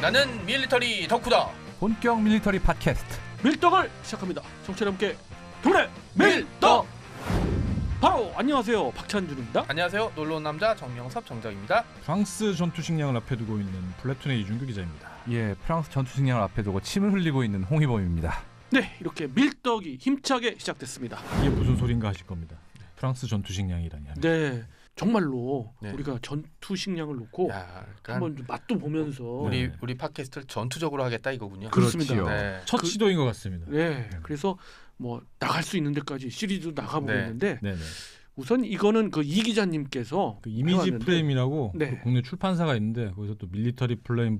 나는 밀리터리 덕후다. 본격 밀리터리 팟캐스트 밀떡을 시작합니다. 청취자 여러분께 동네 밀떡. 바로 안녕하세요, 박찬준입니다. 안녕하세요, 놀러온 남자 정명섭 정정입니다. 프랑스 전투 식량을 앞에 두고 있는 플래툰의 이준규 기자입니다. 예, 프랑스 전투 식량을 앞에 두고 침을 흘리고 있는 홍희범입니다. 네, 이렇게 밀떡이 힘차게 시작됐습니다. 이게 무슨 소린가 하실 겁니다. 프랑스 전투 식량이라니. 네, 정말로 네. 우리가 전투 식량을 놓고 야, 한번 좀 맛도 보면서 우리 팟캐스트를 전투적으로 하겠다 이거군요. 그렇습니다. 그렇지요. 네. 첫 시도인 것 같습니다. 네, 그래서 뭐 나갈 수 있는 데까지 시리즈도 나가보고 네. 있는데 네네. 우선 이거는 그 이 기자님께서 그 이미지 해왔는데, 프레임이라고 네. 그 국내 출판사가 있는데 거기서 또 밀리터리 프레임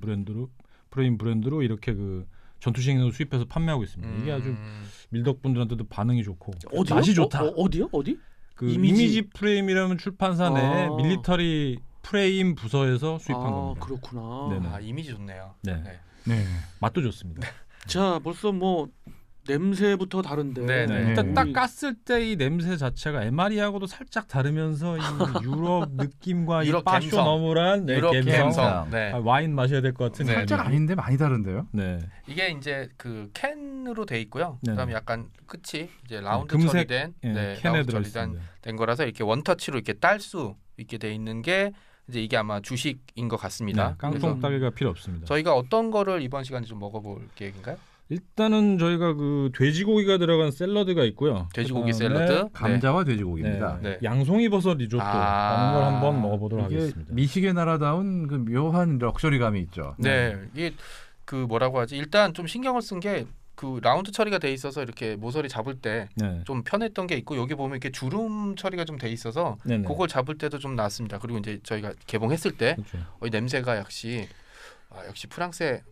브랜드로 이렇게 그 전투 식량을 수입해서 판매하고 있습니다. 이게 아주 밀덕분들한테도 반응이 좋고 어디요? 맛이 좋다. 어디요? 어디? 그 이미지- 이미지 프레임이라는 출판사 내에 아. 밀리터리 프레임 부서에서 수입한 겁니다. 그렇구나. 네네. 아, 이미지 좋네요. 네. 네. 네, 맛도 좋습니다. 자, 벌써 뭐 냄새부터 다른데. 네, 네. 일단 딱 우리- 깠을 때 이 냄새 자체가 MRE하고도 살짝 다르면서 이 유럽 느낌과 이 유럽 빠쇼 감성. 너무란 유럽 감성. 네. 아, 와인 마셔야 될 것 같은 네. 살짝 느낌. 아닌데 많이 다른데요? 네. 이게 이제 그 캔으로 돼 있고요. 네네. 그다음에 약간 끝이 이제 라운드 금색, 처리된 예, 네, 캔에 라운드 들어 처리된 있습니다. 된 거라서 이렇게 원터치로 이렇게 딸 수 있게 돼 있는 게 이제 이게 아마 주식인 것 같습니다. 네, 그래서 깡통 따기가 필요 없습니다. 저희가 어떤 거를 이번 시간에 좀 먹어볼 계획인가요? 일단은 저희가 그 돼지고기가 들어간 샐러드가 있고요. 돼지고기 그다음에 샐러드. 감자와 네, 돼지고기입니다. 네. 양송이 버섯 리조또 하는 걸 한번 먹어보도록 이게 하겠습니다. 미식의 나라다운 그 묘한 럭셔리감이 있죠. 네, 이게 그 뭐라고 하지? 일단 좀 신경을 쓴 게 그 라운드 처리가 돼 있어서 이렇게 모서리 잡을 때 좀 네. 편했던 게 있고 여기 보면 이렇게 주름 처리가 좀 돼 있어서 네네. 그걸 잡을 때도 좀 나았습니다. 그리고 이제 저희가 개봉했을 때 그렇죠. 이 냄새가 역시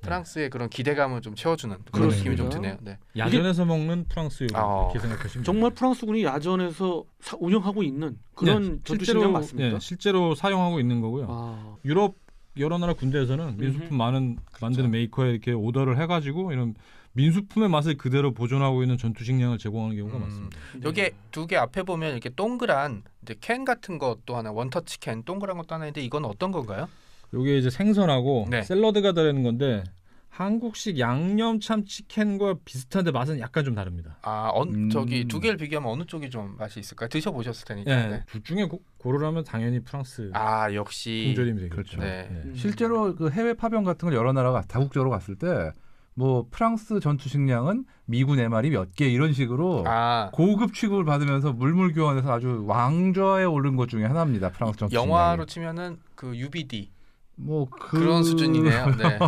프랑스의 그런 기대감을 좀 채워주는 그런 그렇습니다. 느낌이 좀 드네요. 네. 야전에서 먹는 프랑스 요리 아. 이렇게 생각하시면 정말 프랑스군이 야전에서 운영하고 있는 그런 전투 식량 맞습니까? 네, 실제로 사용하고 있는 거고요. 아, 유럽 여러 나라 군대에서는 민수품 만드는 그렇죠. 메이커에 이렇게 오더를 해가지고 이런 민수품의 맛을 그대로 보존하고 있는 전투 식량을 제공하는 경우가 많습니다. 여기 두 개 앞에 보면 이렇게 동그란 이제 캔 같은 것도 하나 원터치 캔 동그란 것도 하나 있는데 이건 어떤 건가요? 이게 이제 생선하고 네. 샐러드가 들어있는 건데 한국식 양념 참치 캔과 비슷한데 맛은 약간 좀 다릅니다. 아, 저기 두 개를 비교하면 어느 쪽이 좀 맛이 있을까요? 드셔보셨을 테니까. 네. 네. 둘 중에 고르라면 당연히 프랑스 아, 역시. 품절임이 되겠죠. 그렇죠. 네. 실제로 그 해외 파병 같은 걸 여러 나라가 다국적으로 갔을 때 뭐 프랑스 전투 식량은 미군 MR이 몇 개 이런 식으로 아, 고급 취급을 받으면서 물물 교환해서 아주 왕좌에 오른 것 중에 하나입니다. 프랑스 전투 영화로 식량이. 치면은 그 UBD 뭐 그런 수준이네요. 네.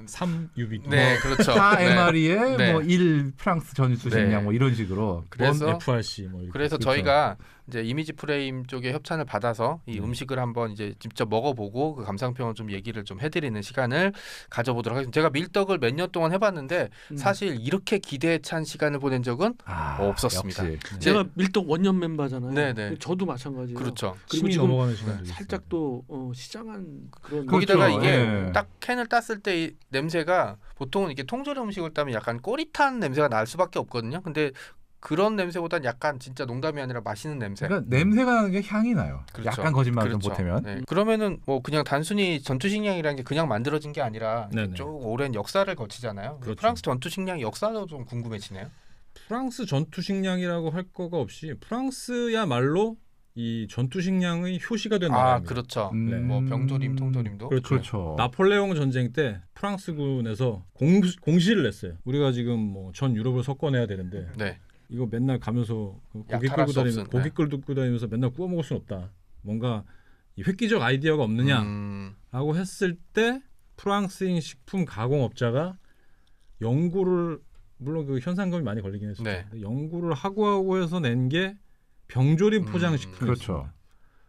3유비 네, 그렇죠. 4 네. MR에 네. 뭐 1 프랑스 전투 식량 네. 뭐 이런 식으로. 그래서 FRC 뭐 이렇게. 그래서 그렇죠. 저희가 이제 이미지 프레임 쪽에 협찬을 받아서 이 네. 음식을 한번 이제 직접 먹어보고 그 감상평을 좀 얘기를 좀 해드리는 시간을 가져보도록 하겠습니다. 제가 밀떡을 몇 년 동안 해봤는데 사실 이렇게 기대에 찬 시간을 보낸 적은 없었습니다. 역시. 네. 제가 밀떡 원년 멤버잖아요. 네네. 저도 마찬가지예요. 그렇죠. 그리고 침이 지금 넘어가는 시간도 살짝 또 시장한 그런 거기다가 그렇죠. 이게 예. 딱 캔을 땄을 때 이 냄새가 보통은 이렇게 통조림 음식을 따면 약간 꼬릿한 냄새가 날 수밖에 없거든요. 근데 그런 냄새보다는 약간 진짜 농담이 아니라 맛있는 냄새. 그러니까 냄새가 나는 게 향이 나요. 그렇죠. 약간 거짓말 좀 그렇죠. 보태면. 네. 그러면은 뭐 그냥 단순히 전투 식량이라는 게 그냥 만들어진 게 아니라 네네. 쭉 오랜 역사를 거치잖아요. 그렇죠. 프랑스 전투 식량 역사도 좀 궁금해지네요. 프랑스 전투 식량이라고 할 거가 없이 프랑스야말로 이 전투 식량의 효시가 된 아, 나라입니다. 그렇죠. 네. 뭐 병조림, 통조림도. 그렇죠. 그렇죠. 나폴레옹 전쟁 때 프랑스군에서 공시를 냈어요. 우리가 지금 뭐 전 유럽을 섞어내야 되는데 네. 이거 맨날 가면서 고기 약탈할 끌고 수 다니면서 없은, 고기 네. 끌고 다니면서 맨날 구워 먹을 수는 없다. 뭔가 이 획기적 아이디어가 없느냐라고 했을 때 프랑스인 식품 가공업자가 연구를 물론 그 현상금이 많이 걸리긴 했어요. 네. 근데 연구를 하고 해서 낸 게 병조림 포장 식품이었습니다. 그렇죠.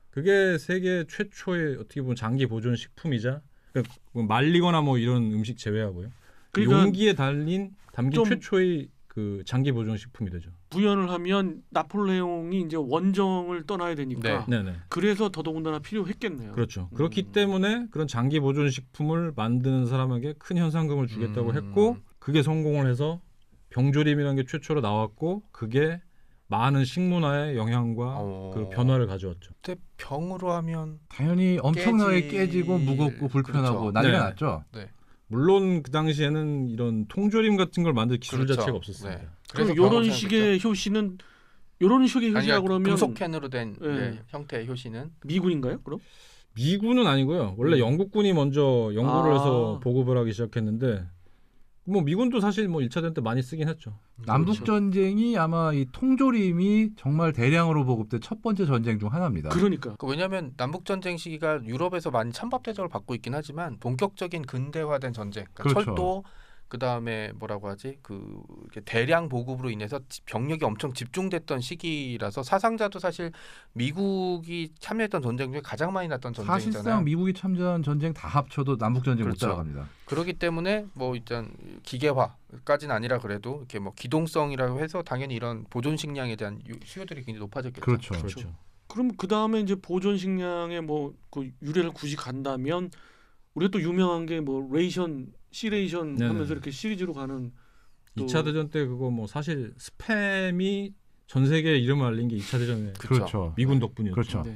그게 세계 최초의 어떻게 보면 장기 보존 식품이자 그러니까 뭐 말리거나 뭐 이런 음식 제외하고요. 그러니까 용기에 담긴 좀 최초의 그 장기 보존 식품이 되죠. 부연을 하면 나폴레옹이 이제 원정을 떠나야 되니까 네네. 그래서 더더군다나 필요했겠네요. 그렇죠. 그렇기 때문에 그런 장기 보존 식품을 만드는 사람에게 큰 현상금을 주겠다고 했고 그게 성공을 해서 병조림이라는 게 최초로 나왔고 그게 많은 식문화의 영향과 그 변화를 가져왔죠. 그때 병으로 하면 당연히 엄청나게 깨지- 깨지고 무겁고 불편하고 그렇죠. 난리가 네. 났죠. 물론 그 당시에는 이런 통조림 같은 걸 만들 기술 그렇죠. 자체가 없었습니다. 네. 그럼 그래서 이런 경험상이겠죠. 식의 효시는 이런 식의 효시라 아니야, 그러면 금속캔으로 된 네. 네, 형태의 효시는 미군인가요? 그럼? 미군은 아니고요. 원래 영국군이 먼저 연구를 아. 해서 보급을 하기 시작했는데 뭐 미군도 사실 뭐 1차 대전 때 많이 쓰긴 했죠. 남북 전쟁이 아마 이 통조림이 정말 대량으로 보급된 첫 번째 전쟁 중 하나입니다. 그러니까. 왜냐하면 남북 전쟁 시기가 유럽에서 많이 찬밥 대접을 받고 있긴 하지만 본격적인 근대화된 전쟁, 그러니까 그렇죠. 철도 그 다음에 뭐라고 하지 그 이렇게 대량 보급으로 인해서 병력이 엄청 집중됐던 시기라서 사상자도 사실 미국이 참여했던 전쟁 중에 가장 많이 났던 전쟁이잖아요. 사실상 미국이 참전한 전쟁 다 합쳐도 남북 전쟁 못 그렇죠. 따라갑니다. 그렇기 때문에 뭐 일단 기계화까지는 아니라 그래도 이렇게 뭐 기동성이라고 해서 당연히 이런 보존 식량에 대한 수요들이 굉장히 높아졌겠죠. 그렇죠. 그렇죠. 그럼 그 다음에 이제 보존 식량의 뭐 그 유래를 굳이 간다면 우리가 또 유명한 게 뭐 레이션, 시레이션 네네. 하면서 이렇게 시리즈로 가는 또 2차 대전 때 그거 뭐 사실 스팸이 전 세계에 이름을 알린 게 2차 대전에 그렇죠. 미군 덕분이었죠. 그렇죠. 네.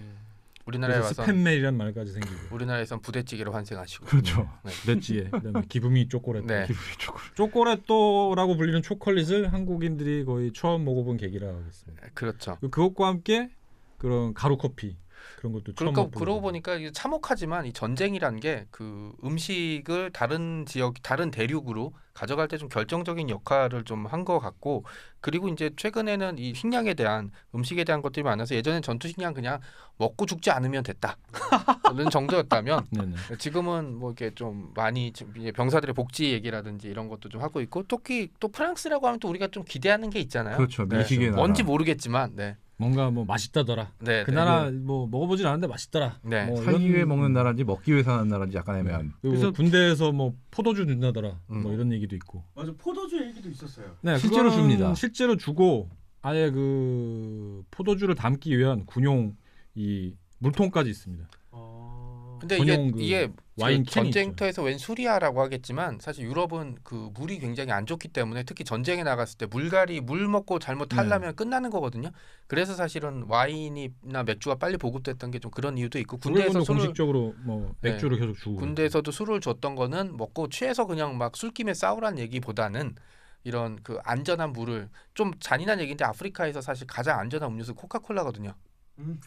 우리나라에 그래서 와서 스팸멜이란 말까지 생기고. 우리나라에선 부대찌개로 환생하시고. 그렇죠. 네. 부대찌개, 그다음에 기브미 초콜릿. 네. 초콜릿도라고 불리는 초콜릿을 한국인들이 거의 처음 먹어본 계기라 하겠습니다. 그렇죠. 그것과 함께 그런 가루 커피 그런 것도 처음 그러니까 먹고. 그러고 보니까 이게 참혹하지만 이 전쟁이란 게 그 음식을 다른 지역, 다른 대륙으로 가져갈 때 좀 결정적인 역할을 좀 한 것 같고, 그리고 이제 최근에는 이 식량에 대한 음식에 대한 것들이 많아서 예전엔 전투 식량 그냥 먹고 죽지 않으면 됐다는 정도였다면 네네. 지금은 뭐 이렇게 좀 많이 이제 병사들의 복지 얘기라든지 이런 것도 좀 하고 있고, 특히 또 프랑스라고 하면 또 우리가 좀 기대하는 게 있잖아요. 그렇죠. 네. 미식의 나라. 뭔지 모르겠지만, 네, 뭔가 뭐 맛있다더라. 네, 그 네. 나라 뭐 먹어보진 않았는데 맛있더라. 네. 뭐 살기 위해 이런- 먹는 나라인지 먹기 위해 사는 나라인지 약간 애매한. 그리고 그래서- 군대에서 뭐 포도주 준다더라. 뭐 이런 얘기도 있고. 맞아, 포도주 얘기도 있었어요. 네, 실제로 그거는 줍니다. 실제로 주고 아예 그 포도주를 담기 위한 군용 이 물통까지 있습니다. 근데 전용 그 이게 와인 그 캔이 전쟁터에서 웬 술이야라고 하겠지만 사실 유럽은 그 물이 굉장히 안 좋기 때문에 특히 전쟁에 나갔을 때 물 먹고 잘못 타려면 끝나는 거거든요. 그래서 사실은 와인이나 맥주가 빨리 보급됐던 게 좀 그런 이유도 있고, 군대에서 군대에서 술을 공식적으로 뭐 네. 맥주를 계속 주고. 군대에서도 술을 줬던 거는 먹고 취해서 그냥 막 술김에 싸우란 얘기보다는 이런 그 안전한 물을, 좀 잔인한 얘기인데 아프리카에서 사실 가장 안전한 음료수 코카콜라거든요.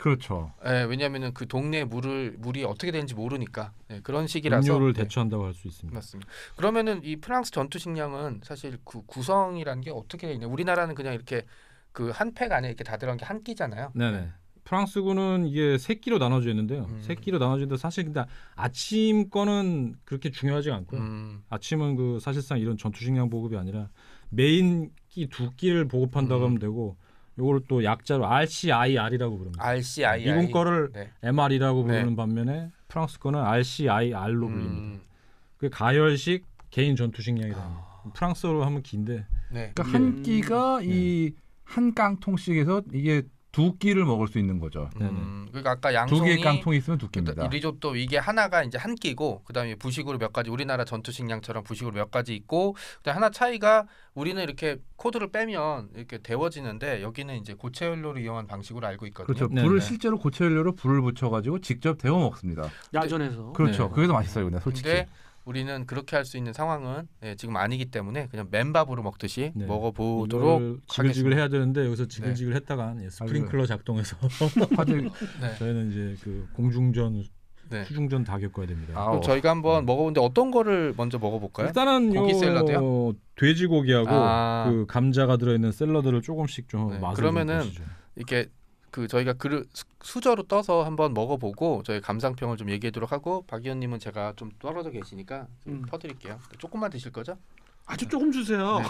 그렇죠. 예, 왜냐하면은 그 동네 물이 어떻게 되는지 모르니까. 예, 그런 시기라서. 음료를 네, 대처한다고 할 수 있습니다. 맞습니다. 그러면은 이 프랑스 전투 식량은 사실 그 구성이라는 게 어떻게 돼 있냐? 우리나라는 그냥 이렇게 그 한 팩 안에 이렇게 다 들어간 게 한 끼잖아요. 네네. 프랑스군은 이게 세 끼로 나눠져 있는데요. 세 끼로 나눠져 있는데 사실 근데 아침 거는 그렇게 중요하지 않고요. 아침은 그 사실상 이런 전투식량 보급이 아니라 메인 끼 두 끼를 보급한다고 하면 되고, 요거를 또 약자로 RCIR이라고 부릅니다. RCII. 미군 거를 네. MR이라고 네. 부르는 반면에 프랑스 거는 RCIR로 불립니다. 그 가열식 개인 전투식량이라는 거. 프랑스어로 하면 긴데 네. 그러니까 한 끼가 네. 이 한 깡통씩에서 이게 두 끼를 먹을 수 있는 거죠. 그러니까 아까 두 양송이 개의 깡통이 있으면 두 끼입니다. 리조또 이게 하나가 이제 한 끼고, 그다음에 부식으로 몇 가지, 우리나라 전투 식량처럼 부식으로 몇 가지 있고, 그다음 하나 차이가 우리는 이렇게 코드를 빼면 이렇게 데워지는데 여기는 이제 고체 연료를 이용한 방식으로 알고 있거든요. 그렇죠. 네, 불을 네. 실제로 고체 연료로 불을 붙여가지고 직접 데워 먹습니다. 야전에서. 그렇죠. 네. 그게 더 맛있어요, 근데 솔직히. 근데 우리는 그렇게 할 수 있는 상황은 지금 아니기 때문에 그냥 맨밥으로 먹듯이 네. 먹어보도록 이거를 지글지글 하겠습니다. 해야 되는데 여기서 지글지글 했다가 스프링클러 작동해서 화재 네. 저희는 이제 그 공중전, 네. 수중전 다 겪어야 됩니다. 그럼 저희가 한번 먹어보는데 어떤 거를 먼저 먹어볼까요? 일단은 고기 샐러드요? 돼지고기하고 아. 그 감자가 들어있는 샐러드를 조금씩 좀 네, 맛을 그러면은 좀 보시죠. 이렇게 그 저희가 수저로 떠서 한번 먹어보고 저희 감상평을 좀 얘기하도록 하고, 박 의원님은 제가 좀 떨어져 계시니까 좀 퍼드릴게요. 조금만 드실 거죠? 아주 조금 주세요.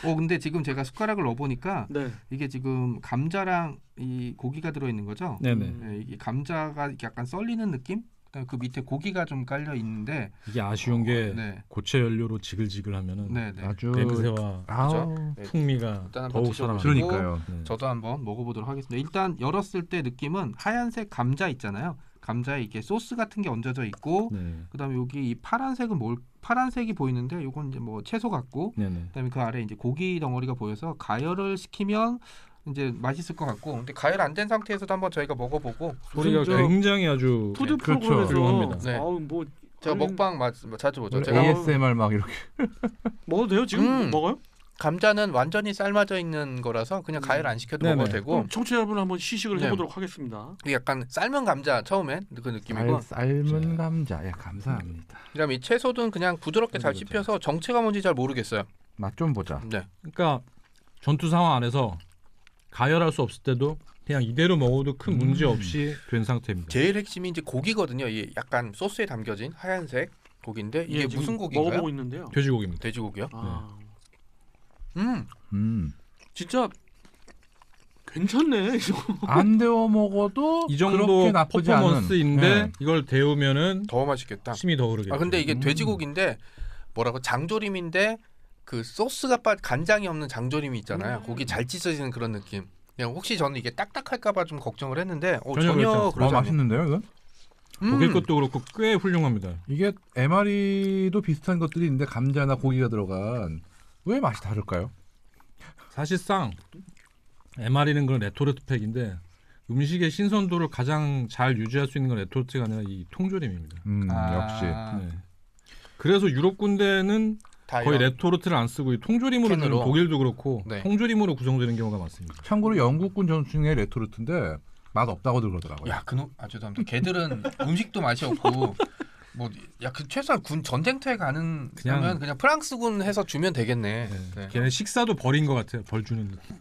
네, 근데 지금 제가 숟가락을 넣어보니까 네. 이게 지금 감자랑 이 고기가 들어있는 거죠? 네네. 네, 이게 감자가 이렇게 약간 썰리는 느낌? 그다음에 그 밑에 고기가 좀 깔려 있는데, 이게 아쉬운 게 네, 고체 연료로 지글지글하면은 네, 네. 아주 냄새와 아우, 네. 풍미가 일단 한번 더욱 드셔보시고. 살아납니다. 그러니까요. 네. 저도 한번 먹어보도록 하겠습니다. 일단 열었을 때 느낌은 하얀색 감자 있잖아요. 감자에 이게 소스 같은 게 얹어져 있고, 네. 그다음에 여기 이 파란색은 파란색이 보이는데 요건 이제 뭐 채소 같고, 네네. 그다음에 그 아래 이제 고기 덩어리가 보여서 가열을 시키면 이제 맛있을 것 같고, 근데 가열 안 된 상태에서도 한번 저희가 먹어보고. 소리가 저 굉장히 아주 푸드 그렇죠. 프로그램에서 훌륭합니다. 네. 뭐 제가 아니, 먹방 자주 보죠. 원래 제가 ASMR 막 이렇게 먹어도 돼요? 지금 먹어요? 감자는 완전히 삶아져 있는 거라서 그냥 가열 안 시켜도 네네. 먹어도 되고 그럼 청취자분 한번 시식을 네. 해보도록 하겠습니다. 이게 약간 삶은 감자 처음엔 그 느낌이고 삶은 감자. 예, 감사합니다. 그다음에 이 채소든 그냥 부드럽게 잘 그렇죠. 씹혀서 정체가 뭔지 잘 모르겠어요. 맛 좀 보자. 네. 그러니까 전투 상황 안에서 가열할 수 없을 때도 그냥 이대로 먹어도 큰 문제 없이 된 상태입니다. 제일 핵심이 이제 고기거든요. 이 약간 소스에 담겨진 하얀색 고기인데 이게 예, 지금 무슨 고기인가요? 먹어보고 있는데요. 돼지고기입니다. 돼지고기요? 아, 진짜 괜찮네. 안 데워 먹어도 이 정도 그렇게 나쁘지 않은. 퍼포먼스인데 예. 이걸 데우면은 더 맛있겠다. 침이 더 흐르겠죠. 아 근데 이게 음. 돼지고기인데 뭐라고 장조림인데 그 소스가 간장이 없는 장조림이 있잖아요. 고기 잘 찢어지는 그런 느낌. 그냥 혹시 저는 이게 딱딱할까봐 좀 걱정을 했는데 전혀 그렇지 전혀 않습니다. 그러지 않네요. 맛있는데요, 이건? 고기 것도 그렇고 꽤 훌륭합니다. 이게 MRE도 비슷한 것들이 있는데 감자나 고기가 들어간 왜 맛이 다를까요? 사실상 MR이는 그런 레토르트 팩인데 음식의 신선도를 가장 잘 유지할 수 있는 건 레토르트가 아니라 이 통조림입니다. 역시. 네. 그래서 유럽 군대는 다 거의 이런- 레토르트를 안 쓰고 이 통조림으로 주는 캔으로. 독일도 그렇고 네. 통조림으로 구성되는 경우가 많습니다. 참고로 영국군 전투중의 레토르트인데 맛 없다고들 그러더라고요. 야, 죄송합니다. 걔들은 음식도 맛이 없고 그 최소한 군 전쟁터에 가는 그냥 프랑스군 해서 주면 되겠네. 네. 걔네 식사도 버린 것 같아요. 벌 주는 느낌.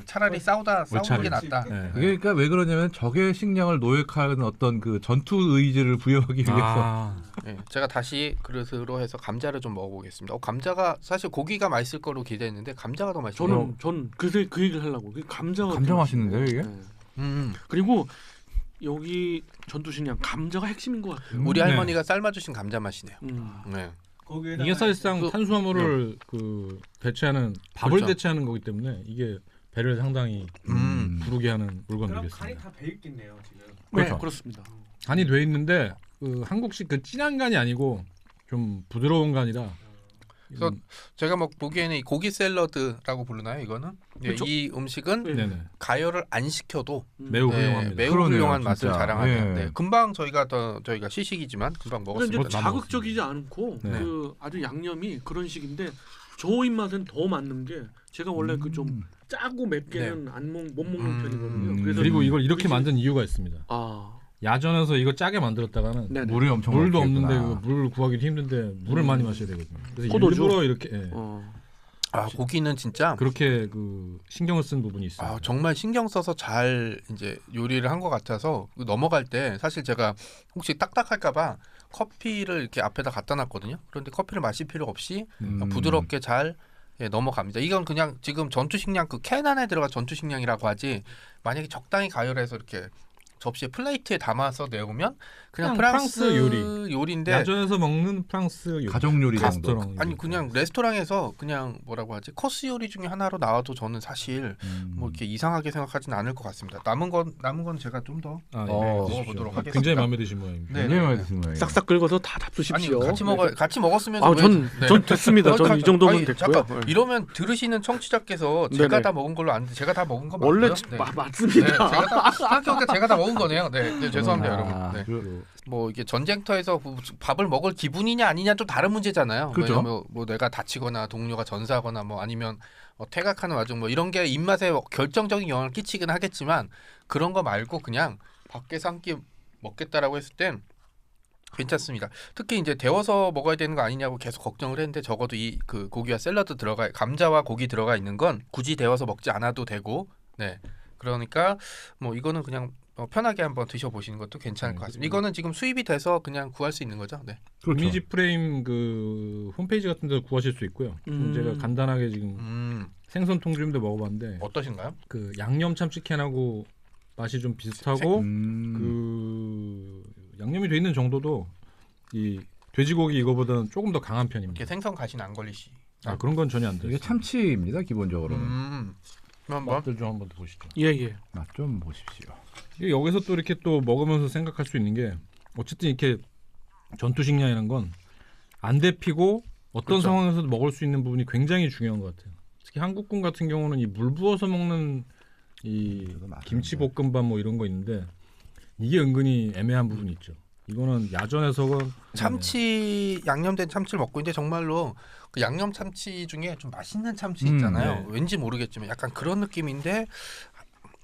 차라리 싸우는 차라리. 게 낫다. 네. 그게 그러니까 왜 그러냐면 적의 식량을 노획하는 어떤 그 전투 의지를 부여하기 위해서. 아, 네, 제가 다시 그릇으로 해서 감자를 좀 먹어보겠습니다. 감자가 사실 고기가 맛있을 거로 기대했는데 감자가 더 맛있네요. 전 그 얘기를 하려고. 감자가 감자 되게 맛있는데요, 이게? 네. 음. 그리고 여기 전투식량 감자가 핵심인 것 같아요. 우리 네. 할머니가 삶아주신 감자 맛이네요. 음. 네. 이게 사실상 그- 탄수화물을 그 대체하는 밥을 그렇죠. 대체하는 거기 때문에 이게 배를 상당히 부르게 하는 물건 그럼 간이 되겠습니다. 다 배 있겠네요 지금. 그렇죠. 네, 그렇습니다. 간이 돼 있는데 그 한국식 그 진한 간이 아니고 좀 부드러운 간이라. 그래서 제가 보기에는 이 고기 샐러드라고 부르나요? 이거는 네, 그렇죠. 이 음식은 네. 네네. 가열을 안 시켜도 매우 훌륭합니다. 매우 그러네요, 훌륭한 맛을 진짜. 자랑하네요. 예. 네, 금방 저희가 시식이지만 금방 근데 먹었습니다. 이제 자극적이지 않고 네. 그 아주 양념이 그런 식인데 저 입맛엔 더 맞는 게 제가 원래 그 좀 짜고 맵게는 못 먹는 편이거든요. 그래서 그리고 이걸 이렇게 그게- 만든 이유가 있습니다. 아, 야전에서 이거 짜게 만들었다가는 네네. 물이 엄청 물도 많겠구나. 없는데 물 구하기도 힘든데 물을 많이 마셔야 되거든요. 그래서 포도주? 일부러 이렇게 고기는 진짜 그렇게 그 신경을 쓴 부분이 있어요. 정말 신경 써서 잘 이제 요리를 한 것 같아서 넘어갈 때 사실 제가 혹시 딱딱할까봐 커피를 이렇게 앞에다 갖다 놨거든요. 그런데 커피를 마실 필요 없이 부드럽게 잘 넘어갑니다. 이건 그냥 지금 전투식량 그 캔 안에 들어간 전투식량이라고 하지 만약에 적당히 가열해서 이렇게 접시에 플레이트에 담아서 내오면 그냥 그냥 프랑스 프랑스 요리인데 야전에서 먹는 프랑스 요리. 가족 요리 정도. 가스토랑 요리. 아니 그냥 레스토랑에서 그냥 뭐라고 하지 코스 요리 중에 하나로 나와도 저는 사실 뭐 이렇게 이상하게 생각하지는 않을 것 같습니다. 남은 건 제가 좀 더 아, 네. 먹어보도록 하겠습니다. 굉장히 마음에 드신 모양입니다. 네. 굉장히 많이 드신 거예요. 싹싹 긁어서 다 아니 잡수십시오. 같이 먹었으면 전 됐습니다. 전 이 정도면 됐고요. 잠깐 이러면 들으시는 청취자께서 제가 네네. 다 먹은 걸로 아는데 제가 다 먹은 거 원래 맞고요? 네. 맞습니다. 생각해보니까 제가 다 먹은 거네요. 네, 죄송합니다, 아, 여러분. 네. 그- 뭐 이게 전쟁터에서 밥을 먹을 기분이냐 아니냐 좀 다른 문제잖아요. 그죠. 왜냐면 뭐 내가 다치거나 동료가 전사하거나 뭐 아니면 퇴각하는 와중 뭐 이런 게 입맛에 결정적인 영향을 끼치긴 하겠지만 그런 거 말고 그냥 밖에서 한 끼 먹겠다라고 했을 땐 괜찮습니다. 특히 이제 데워서 먹어야 되는 거 아니냐고 계속 걱정을 했는데 적어도 이 그 고기와 샐러드 감자와 고기 들어가 있는 건 굳이 데워서 먹지 않아도 되고, 네. 그러니까 뭐 이거는 그냥 편하게 한번 드셔보시는 것도 괜찮을 것 같습니다. 이거는 지금 수입이 돼서 그냥 구할 수 있는 거죠. 네. 그렇죠. 이미지 프레임 그 홈페이지 같은 데서 구하실 수 있고요. 지금 제가 간단하게 지금 생선 통조림도 먹어봤는데 어떠신가요? 그 양념 참치캔하고 맛이 좀 비슷하고 음. 그 양념이 돼 있는 정도도 이 돼지고기 이거보다는 조금 더 강한 편입니다. 이렇게 생선 가시는 안 걸리시. 아, 그런 건 전혀 안 돼요. 이게 참치입니다 기본적으로는. 한번 맛들 좀 한번 더 보시죠. 예. 맛 좀 보십시오. 이게 여기서 또 이렇게 또 먹으면서 생각할 수 있는 게 어쨌든 이렇게 전투식량이라는 건 안 데피고 어떤 그렇죠. 상황에서도 먹을 수 있는 부분이 굉장히 중요한 것 같아요. 특히 한국군 같은 경우는 이 물 부어서 먹는 이 저도 맞아요. 김치볶음밥 뭐 이런 거 있는데 이게 은근히 애매한 부분이 있죠. 이거는 야전에서 참치 양념된 참치를 먹고 있는데 정말로 그 양념 참치 중에 좀 맛있는 참치 있잖아요. 네. 왠지 모르겠지만 약간 그런 느낌인데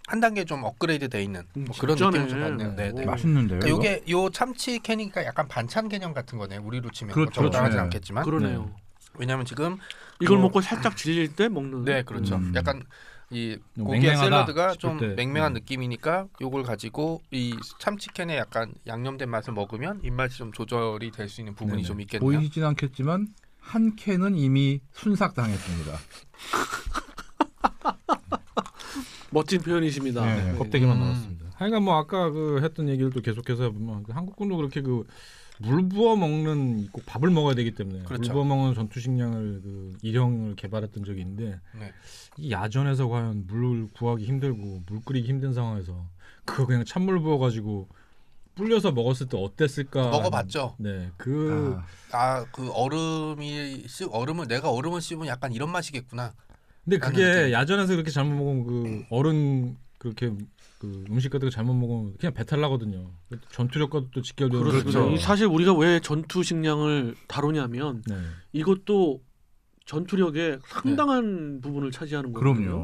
한 단계 좀 업그레이드 돼 있는 뭐 그런 진짜네. 느낌을 좀 받네요. 네, 네. 오. 맛있는데요. 그러니까 이거? 요게 요 참치 캔이니까 약간 반찬 개념 같은 거네. 우리로 치면 그렇죠. 뭐 적당하지 네. 않겠지만 그러네요. 왜냐하면 지금 이걸 요- 먹고 살짝 질릴 때 먹는. 네 그렇죠. 음. 약간 이 좀 고기의 맹맹하다 샐러드가 싶을 좀 때. 맹맹한 느낌이니까 요걸 가지고 이 참치캔에 약간 양념된 맛을 먹으면 입맛이 좀 조절이 될 수 있는 부분이 네네. 좀 있겠네요. 보이진 않겠지만 한 캔은 이미 순삭당했습니다. 멋진 표현이십니다. 네, 껍데기만 음. 나왔습니다. 하여간 뭐 아까 그 했던 얘기를 또 계속해서 보면 한국군도 그렇게 그 물 부어 먹는 꼭 밥을 먹어야 되기 때문에 그렇죠. 물 부어 먹는 전투 식량을 그 일형을 개발했던 적이 있는데 네. 이 야전에서 과연 물 구하기 힘들고 물 끓이기 힘든 상황에서 그거 그냥 찬물 부어 가지고 불려서 먹었을 때 어땠을까? 먹어봤죠. 네, 그 그 얼음을 내가 얼음을 씹으면 약간 이런 맛이겠구나. 근데 라는 그게 느낌. 야전에서 그렇게 잘못 먹으면 그 어른 그렇게 그 음식 같은 거 잘못 먹으면 그냥 배탈 나거든요. 전투력과도 또 직결되는 그렇습니다. 그렇죠. 이 사실 우리가 왜 전투 식량을 다루냐면 네. 이것도 전투력의 상당한 부분을 차지하는 거거든요. 그럼요.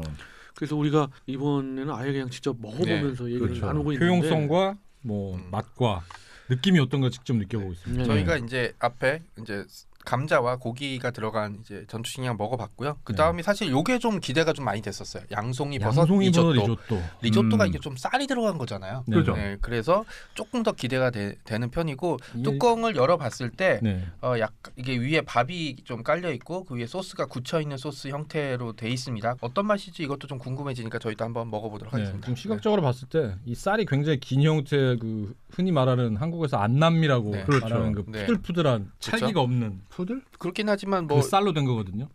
그래서 우리가 이번에는 아예 그냥 직접 먹어보면서 얘기를 그렇죠. 나누고 있는데 효용성과 뭐 맛과 느낌이 어떤가 직접 느껴보고 있습니다. 네. 저희가 이제 앞에 이제 감자와 고기가 들어간 이제 전투식량 먹어봤고요. 그 다음이 사실 요게 좀 기대가 좀 많이 됐었어요. 양송이 버섯 양송이 버섯 리조또. 리조또. 리조또가 음. 이게 좀 쌀이 들어간 거잖아요. 네. 그렇죠. 네, 그래서 조금 더 기대가 되는 편이고 이게- 뚜껑을 열어봤을 때 네. 약간 이게 위에 밥이 좀 깔려 있고 그 위에 소스가 굳혀 있는 소스 형태로 돼 있습니다. 어떤 맛일지 이것도 좀 궁금해지니까 저희도 한번 먹어보도록 네. 하겠습니다. 좀 시각적으로 봤을 때 이 쌀이 굉장히 긴 형태의 그 흔히 말하는 한국에서 안남미라고 네. 말하는 그렇죠. 그 네. 푸들푸들한 찰기가 없는 푸들? 그렇긴 하지만 그 뭐 쌀로 된 거거든요.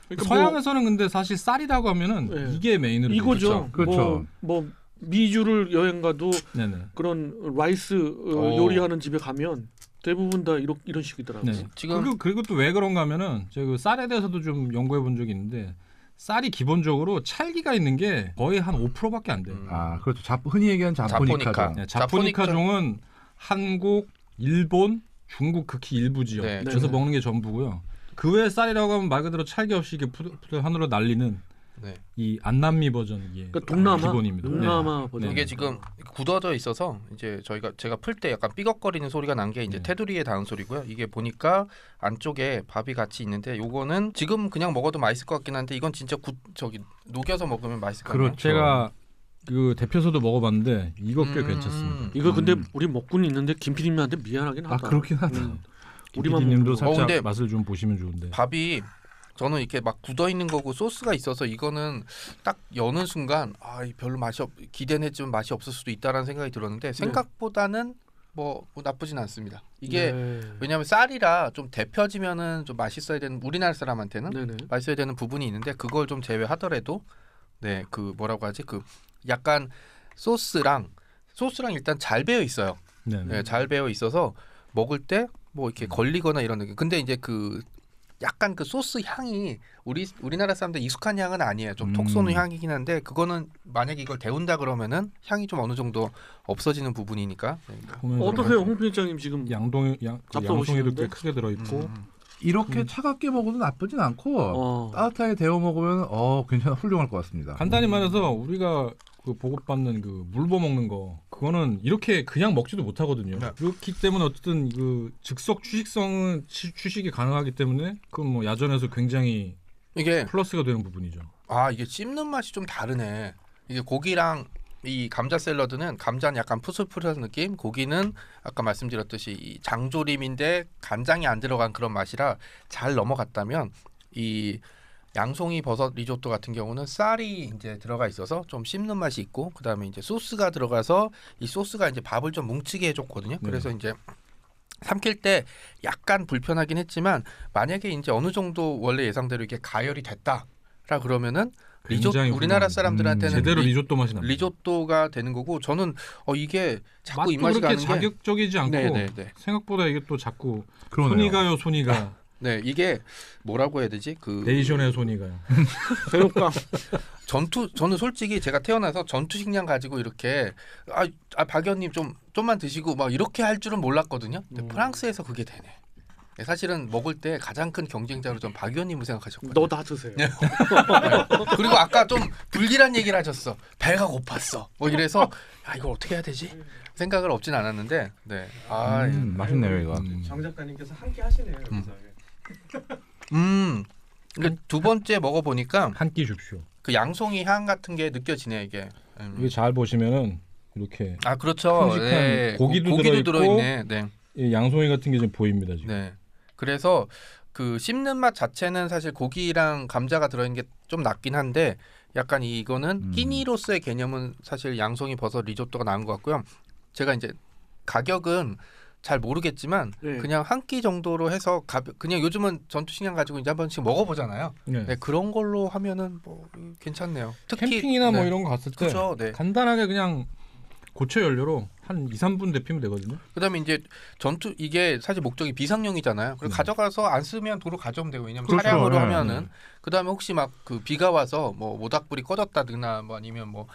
그러니까 서양에서는 근데 사실 쌀이라고 하면은 네. 이게 메인으로 이거죠. 그렇죠. 뭐 미주를 여행 가도 네네. 그런 라이스 요리하는 집에 가면 대부분 다 이런 식이더라고요. 네. 지금 그리고 또 왜 그런가 하면은 제가 그 쌀에 대해서도 좀 연구해 본 적이 있는데 쌀이 기본적으로 찰기가 있는 게 거의 한 5%밖에 안 돼요. 아, 그렇죠. 흔히 얘기하는 자포니카죠. 자포니카. 네, 자포니카종은 한국, 일본, 중국 극히 일부 지역 네. 그래서 네. 먹는 게 전부고요. 그 외에 쌀이라고 하면 말 그대로 찰기 없이 이게 푸들 하늘로 날리는 네. 이 안남미 버전 이게 그러니까 동남아 기본입니다. 동남아 버전. 이게 지금 굳어져 있어서 이제 제가 풀 때 약간 삐걱거리는 소리가 난 게 이제 네. 테두리에 닿은 소리고요. 이게 보니까 안쪽에 밥이 같이 있는데 요거는 지금 그냥 먹어도 맛있을 것 같긴 한데 이건 진짜 녹여서 먹으면 맛있을 것 같아요. 그렇죠. 제가 그 대표소도 먹어봤는데 이거 꽤 괜찮습니다. 이거 근데 우리 먹고는 있는데 김PD님한테 미안하긴 하다. 아, 그렇긴 하다. 우리만 우리님도 먹는 거. 살짝 근데 맛을 좀 보시면 좋은데. 밥이 저는 이렇게 막 굳어 있는 거고 소스가 있어서 이거는 딱 여는 순간 별로 기대는 했지만 맛이 없을 수도 있다라는 생각이 들었는데 생각보다는 뭐 나쁘진 않습니다. 이게 네. 왜냐하면 쌀이라 좀 데펴지면은 좀 맛있어야 되는 우리나라 사람한테는 네네. 맛있어야 되는 부분이 있는데 그걸 좀 제외하더라도 네 그 뭐라고 하지 그 약간 소스랑 일단 잘 배어 있어요. 네. 네, 잘 배어 있어서 먹을 때 뭐 이렇게 걸리거나 이런 느낌. 근데 이제 그 약간 그 소스 향이 우리나라 사람들 익숙한 향은 아니에요. 좀 톡 쏘는 향이긴 한데 그거는 만약에 이걸 데운다 그러면은 향이 좀 어느 정도 없어지는 부분이니까. 네. 어떠세요, 홍 편집장님 지금? 양송이도 잡숴보시는데? 꽤 크게 들어 있고 이렇게 차갑게 먹어도 나쁘진 않고 따뜻하게 데워 먹으면 괜찮아 훌륭할 것 같습니다. 간단히 말해서 우리가 그 보급받는 그 물버 먹는 거 그거는 이렇게 그냥 먹지도 못하거든요. 네. 그렇기 때문에 어쨌든 그 즉석 취식이 가능하기 때문에 그건 뭐 야전에서 굉장히 이게 플러스가 되는 부분이죠. 이게 씹는 맛이 좀 다르네. 이게 고기랑 이 감자 샐러드는 감자는 약간 푸슬푸슬한 느낌, 고기는 아까 말씀드렸듯이 이 장조림인데 간장이 안 들어간 그런 맛이라 잘 넘어갔다면 이 양송이 버섯 리조또 같은 경우는 쌀이 이제 들어가 있어서 좀 씹는 맛이 있고 그다음에 이제 소스가 들어가서 이 소스가 이제 밥을 좀 뭉치게 해줬거든요. 그래서 이제 삼킬 때 약간 불편하긴 했지만 만약에 이제 어느 정도 원래 예상대로 이게 가열이 됐다라 그러면은 굉장히 우리나라 사람들한테는 제대로 리조또 맛이 납니다. 리조또가 되는 거고 저는 이게 자꾸 맛도 입맛이 그렇게 가는 게 자극적이지 않고 네네네. 생각보다 이게 또 자꾸 그러네요. 손이 가요 손이 가 네 이게 뭐라고 해야 되지 그 네이션의 손이 가요. 배고파. 저는 솔직히 제가 태어나서 전투 식량 가지고 이렇게 박 의원님 좀만 드시고 막 이렇게 할 줄은 몰랐거든요. 근데 프랑스에서 그게 되네. 네, 사실은 먹을 때 가장 큰 경쟁자로 전 박 의원님을 생각하셨거든요. 너 다 드세요. 네. 그리고 아까 좀 불길한 얘기를 하셨어. 배가 고팠어. 뭐 이래서 이걸 어떻게 해야 되지? 생각을 없진 않았는데, 네. 맛있네요 이거. 정 작가님께서 함께 하시네요. 여기서. 근데 두 번째 먹어보니까 한 끼 줍쇼. 그 양송이 향 같은 게 느껴지네 이게. 이게 잘 보시면은 이렇게 그렇죠. 큼직한 네. 고기도 들어있네. 네. 이 양송이 같은 게 좀 보입니다 지금. 네. 그래서 그 씹는 맛 자체는 사실 고기랑 감자가 들어있는 게 좀 낫긴 한데 약간 이거는 끼니로서의 개념은 사실 양송이 버섯 리조또가 나은 것 같고요. 제가 이제 가격은 잘 모르겠지만 네. 그냥 한 끼 정도로 해서 그냥 요즘은 전투식량 가지고 이제 한 번씩 먹어보잖아요. 네. 네, 그런 걸로 하면은 뭐 괜찮네요. 특히 캠핑이나 뭐 네. 이런 거 갔을 때 그렇죠. 네. 간단하게 그냥 고체 연료로 한 2, 3분 데피면 되거든요. 그다음에 이제 이게 사실 목적이 비상용이잖아요. 그래서 가져가서 안 쓰면 도로 가져오면 되고 왜냐면 그렇죠. 차량으로 네. 하면은 그다음에 혹시 막 그 비가 와서 뭐 모닥불이 꺼졌다거나 뭐 아니면 뭐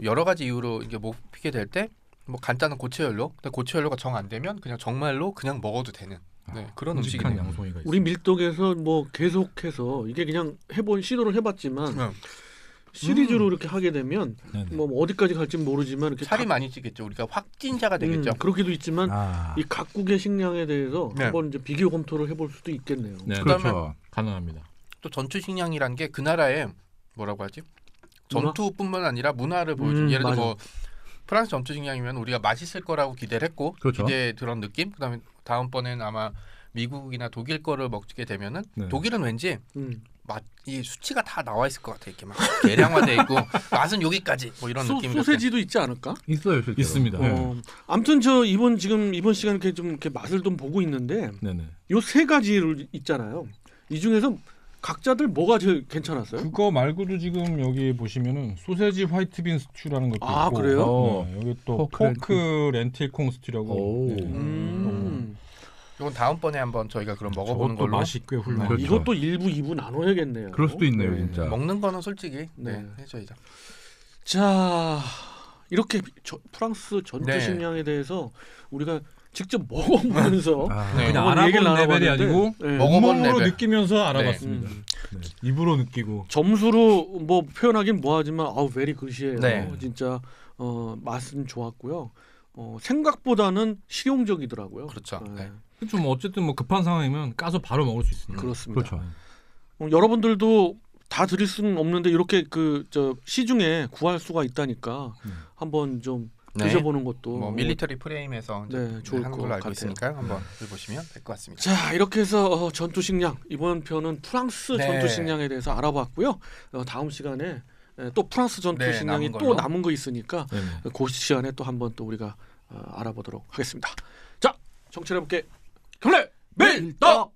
여러 가지 이유로 이게 못 피게 될 때 뭐 간단한 고체 연료. 근데 고체 연료가 정 안 되면 그냥 정말로 그냥 먹어도 되는 그런 큼직한 음식이네요. 양송이가 있어요. 우리 밀떡에서 뭐 계속해서 이게 그냥 시도를 해봤지만 시리즈로 이렇게 하게 되면 네네. 뭐 어디까지 갈지 모르지만 이렇게 살이 많이 찌겠죠. 우리가 확진자가 되겠죠. 그렇기도 있지만 아, 이 각국의 식량에 대해서 네. 한번 이제 비교 검토를 해볼 수도 있겠네요. 네, 그렇죠. 가능합니다. 또 전투식량이란 게 그 나라의 뭐라고 하지? 전투뿐만 아니라 문화를 보여주는 예를 들어 맞아. 뭐 프랑스 전투식량이면 우리가 맛있을 거라고 기대를 했고 그렇죠. 기대 그런 느낌. 그다음에 다음번에는 아마 미국이나 독일 거를 먹게 되면은 네. 독일은 왠지 음. 이 수치가 다 나와 있을 것 같아. 이렇게 막 계량화돼 있고 맛은 여기까지 뭐 이런 느낌이 소세지도 있지 않을까? 있어요, 실제로. 있습니다. 네. 아무튼 저 이번 시간 이렇게 좀 이렇게 맛을 좀 보고 있는데 네네. 요 세 가지를 있잖아요. 이 중에서 각자들 뭐가 제일 괜찮았어요? 그거 말고도 지금 여기 보시면은 소세지 화이트빈 스튜라는 것도 아, 있고, 그래요? 네, 여기 또 포크 포크 렌틸콩 스튜라고. 오. 네. 이건 다음번에 한번 저희가 그럼 먹어보는 저것도 걸로. 맛이 꽤 훌륭해요. 그렇죠. 이것도 1부, 2부 나눠야겠네요. 그럴 수도 있네요, 네. 진짜. 먹는 거는 솔직히 네. 해줘야죠. 자, 이렇게 프랑스 전투 네. 식량에 대해서 우리가 직접 먹어보면서 네. 그냥 한번 얘기를 알아본 레벨이 나눠봤는데, 아니고 네. 먹어본 몸으로 레벨. 느끼면서 알아봤습니다. 음. 네. 입으로 느끼고. 점수로 뭐 표현하긴 뭐하지만 베리 굿이에요. 네. 진짜 맛은 좋았고요. 생각보다는 실용적이더라고요. 그렇죠. 네. 좀 어쨌든 뭐 급한 상황이면 까서 바로 먹을 수 있으니까. 그렇습니다. 그렇죠. 여러분들도 다 드릴 수는 없는데 이렇게 시중에 구할 수가 있다니까 한번 좀 네. 드셔보는 것도 뭐 밀리터리 프레임에서 이제 네, 좋을 하는 것 걸로 알고 같아요. 있으니까 한번 보시면 될 것 같습니다. 자, 이렇게 해서 전투 식량 이번 편은 프랑스 네. 전투 식량에 대해서 알아봤고요. 다음 시간에 또 프랑스 전투 네, 식량이 남은 또 걸로. 남은 거 있으니까 네네. 그 시간에 또 한번 또 우리가 알아보도록 하겠습니다. 자, 정치해볼게. 경례 밀떡.